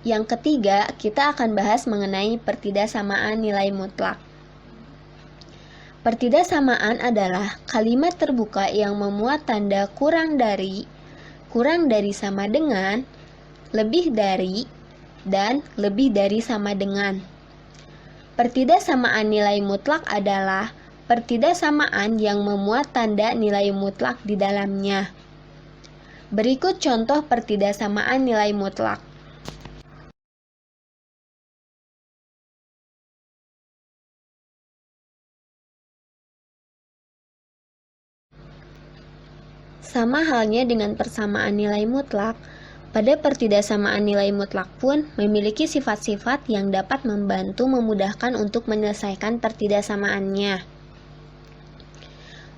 Yang ketiga, kita akan bahas mengenai pertidaksamaan nilai mutlak. Pertidaksamaan adalah kalimat terbuka yang memuat tanda kurang dari sama dengan, lebih dari, dan lebih dari sama dengan. Pertidaksamaan nilai mutlak adalah pertidaksamaan yang memuat tanda nilai mutlak di dalamnya. Berikut contoh pertidaksamaan nilai mutlak. Sama halnya dengan persamaan nilai mutlak, pada pertidaksamaan nilai mutlak pun memiliki sifat-sifat yang dapat membantu memudahkan untuk menyelesaikan pertidaksamaannya.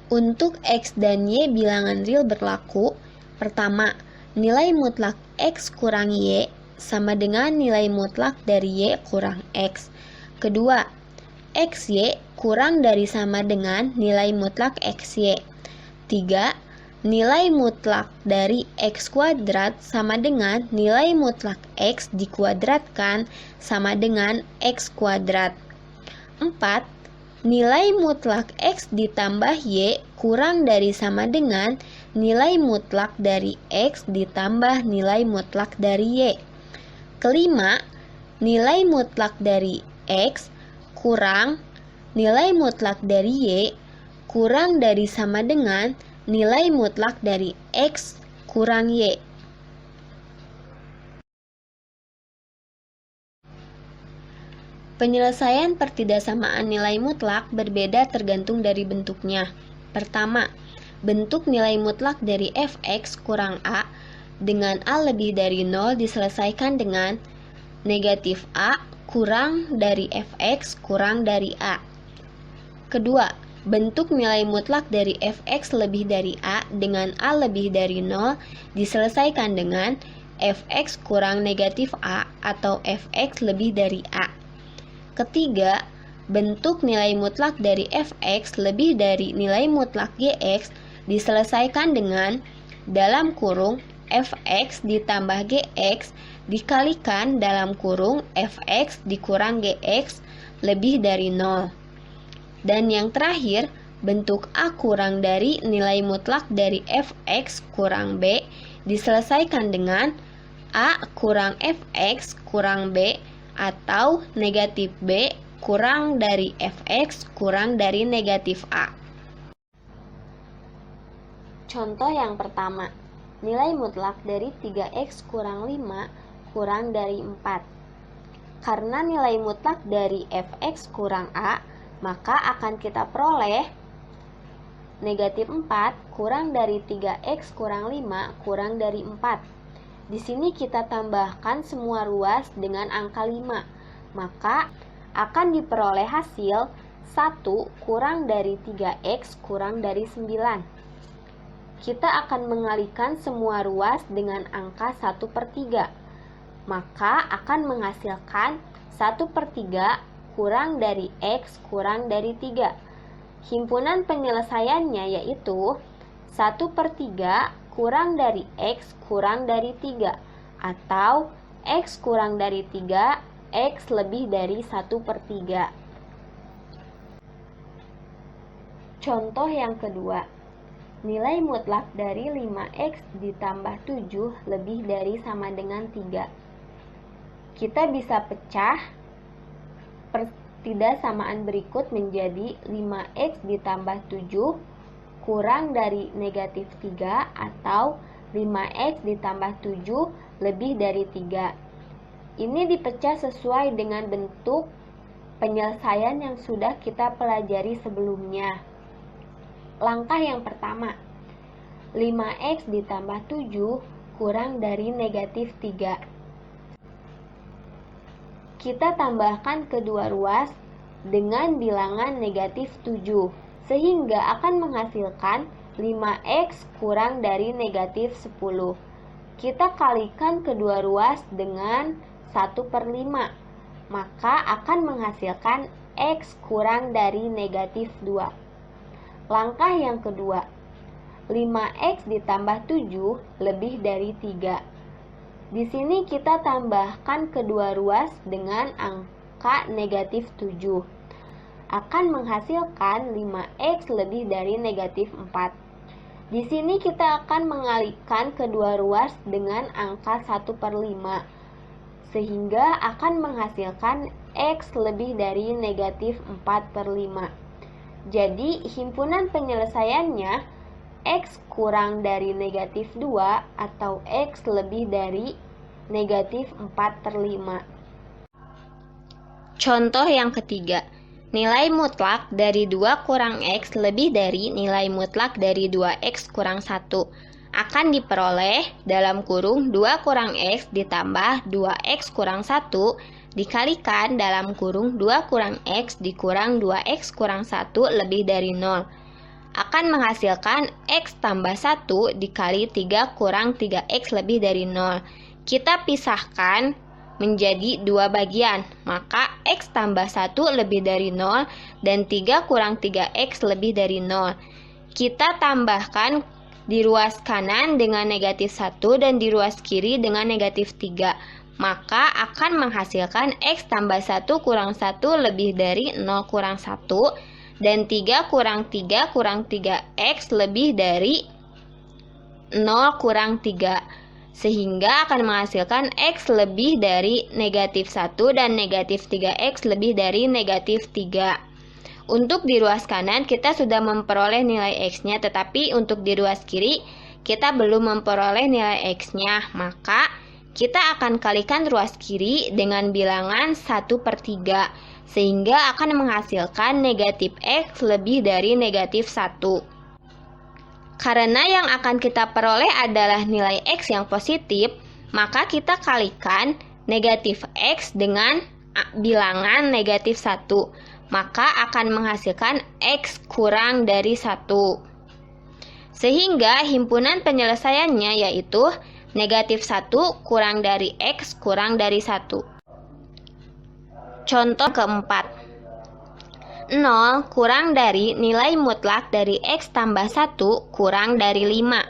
Untuk X dan Y bilangan real berlaku, pertama, nilai mutlak X kurang Y sama dengan nilai mutlak dari Y kurang X. Kedua, XY kurang dari sama dengan nilai mutlak XY. Tiga, nilai mutlak dari X kuadrat sama dengan nilai mutlak X dikuadratkan sama dengan X kuadrat. 4. Nilai mutlak X ditambah Y kurang dari sama dengan nilai mutlak dari X ditambah nilai mutlak dari Y. Kelima, nilai mutlak dari X kurang nilai mutlak dari Y kurang dari sama dengan nilai mutlak dari X kurang Y. Penyelesaian pertidaksamaan nilai mutlak berbeda tergantung dari bentuknya. Pertama, bentuk nilai mutlak dari fx kurang a dengan a lebih dari 0 diselesaikan dengan negatif a kurang dari fx kurang dari a. Kedua, bentuk nilai mutlak dari fx lebih dari a dengan a lebih dari 0 diselesaikan dengan fx kurang negatif a atau fx lebih dari a. Ketiga, bentuk nilai mutlak dari fx lebih dari nilai mutlak gx diselesaikan dengan dalam kurung fx ditambah gx dikalikan dalam kurung fx dikurang gx lebih dari 0. Dan yang terakhir, bentuk A kurang dari nilai mutlak dari fx kurang b diselesaikan dengan A kurang fx kurang b atau negatif b kurang dari fx kurang dari negatif a. Contoh yang pertama, nilai mutlak dari 3x kurang 5 kurang dari 4. Karena nilai mutlak dari fx kurang a, maka akan kita peroleh negatif 4 kurang dari 3x kurang 5 kurang dari 4. Di sini kita tambahkan semua ruas dengan angka 5, maka akan diperoleh hasil 1 kurang dari 3x kurang dari 9. Kita akan mengalihkan semua ruas dengan angka 1/3, maka akan menghasilkan 1/3 kurang dari X kurang dari 3. Himpunan penyelesaiannya yaitu 1/3 kurang dari X kurang dari 3 atau X kurang dari 3, X lebih dari 1/3. Contoh yang kedua, nilai mutlak dari 5x ditambah 7 lebih dari sama dengan 3. Kita bisa pecah pertidaksamaan berikut menjadi 5x ditambah 7 kurang dari negatif 3 atau 5x ditambah 7 lebih dari 3. Ini dipecah sesuai dengan bentuk penyelesaian yang sudah kita pelajari sebelumnya. Langkah yang pertama, 5x ditambah 7 kurang dari negatif 3. Kita tambahkan kedua ruas dengan bilangan negatif 7, sehingga akan menghasilkan 5x kurang dari negatif 10. Kita kalikan kedua ruas dengan 1/5, maka akan menghasilkan x kurang dari negatif 2. Langkah yang kedua, 5x ditambah 7 lebih dari 3. Di sini kita tambahkan kedua ruas dengan angka negatif 7. Akan menghasilkan 5x lebih dari negatif 4. Di sini kita akan mengalihkan kedua ruas dengan angka 1/5, sehingga akan menghasilkan x lebih dari negatif 4/5. Jadi, himpunan penyelesaiannya x kurang dari negatif 2 atau x lebih dari negatif 4/5. Contoh yang ketiga, nilai mutlak dari 2 kurang x lebih dari nilai mutlak dari 2x kurang 1 akan diperoleh dalam kurung 2 kurang x ditambah 2x kurang 1 dikalikan dalam kurung 2 kurang x dikurang 2x kurang 1 lebih dari 0. Akan menghasilkan x tambah 1 dikali 3 kurang 3x lebih dari 0. Kita pisahkan menjadi dua bagian, maka x tambah 1 lebih dari 0 dan 3 kurang 3x lebih dari 0. Kita tambahkan di ruas kanan dengan negatif 1 dan di ruas kiri dengan negatif 3, maka akan menghasilkan x tambah 1 kurang 1 lebih dari 0 kurang 1 dan 3 kurang 3 kurang 3x lebih dari 0 kurang 3, sehingga akan menghasilkan x lebih dari negatif 1 dan negatif 3x lebih dari negatif 3. Untuk di ruas kanan kita sudah memperoleh nilai x-nya, tetapi untuk di ruas kiri kita belum memperoleh nilai x-nya, maka kita akan kalikan ruas kiri dengan bilangan 1/3, sehingga akan menghasilkan negatif x lebih dari negatif 1. Karena yang akan kita peroleh adalah nilai x yang positif, maka kita kalikan negatif x dengan bilangan negatif 1, maka akan menghasilkan x kurang dari 1. Sehingga himpunan penyelesaiannya yaitu negatif 1 kurang dari x kurang dari 1. Contoh keempat, 0 kurang dari nilai mutlak dari x tambah 1 kurang dari 5.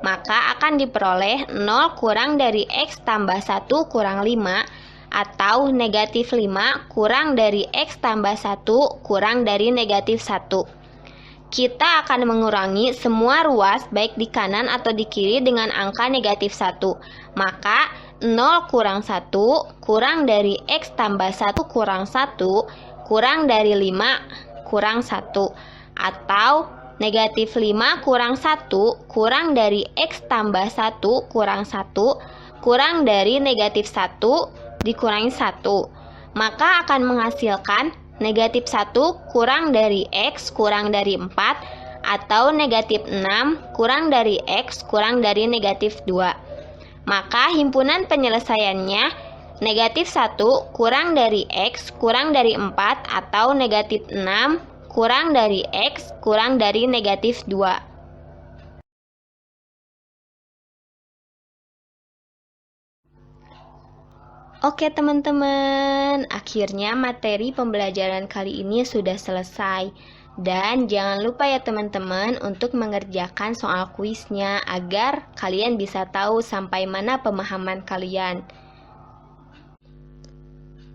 Maka akan diperoleh 0 kurang dari x tambah 1 kurang 5 atau negatif 5 kurang dari x tambah 1 kurang dari negatif 1. Kita akan mengurangi semua ruas baik di kanan atau di kiri dengan angka negatif 1. Maka 0 kurang 1 kurang dari x tambah 1 kurang 1 kurang dari 5 kurang 1, atau negatif 5 kurang 1 kurang dari x tambah 1 kurang 1 kurang dari negatif 1 dikurangi 1, maka akan menghasilkan negatif 1 kurang dari x kurang dari 4 atau negatif 6 kurang dari x kurang dari negatif 2. Maka himpunan penyelesaiannya negatif 1 kurang dari x kurang dari 4 atau negatif 6 kurang dari x kurang dari negatif 2. Oke teman-teman, akhirnya materi pembelajaran kali ini sudah selesai. Dan jangan lupa ya teman-teman untuk mengerjakan soal kuisnya agar kalian bisa tahu sampai mana pemahaman kalian.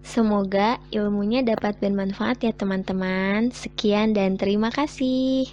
Semoga ilmunya dapat bermanfaat ya teman-teman. Sekian dan terima kasih.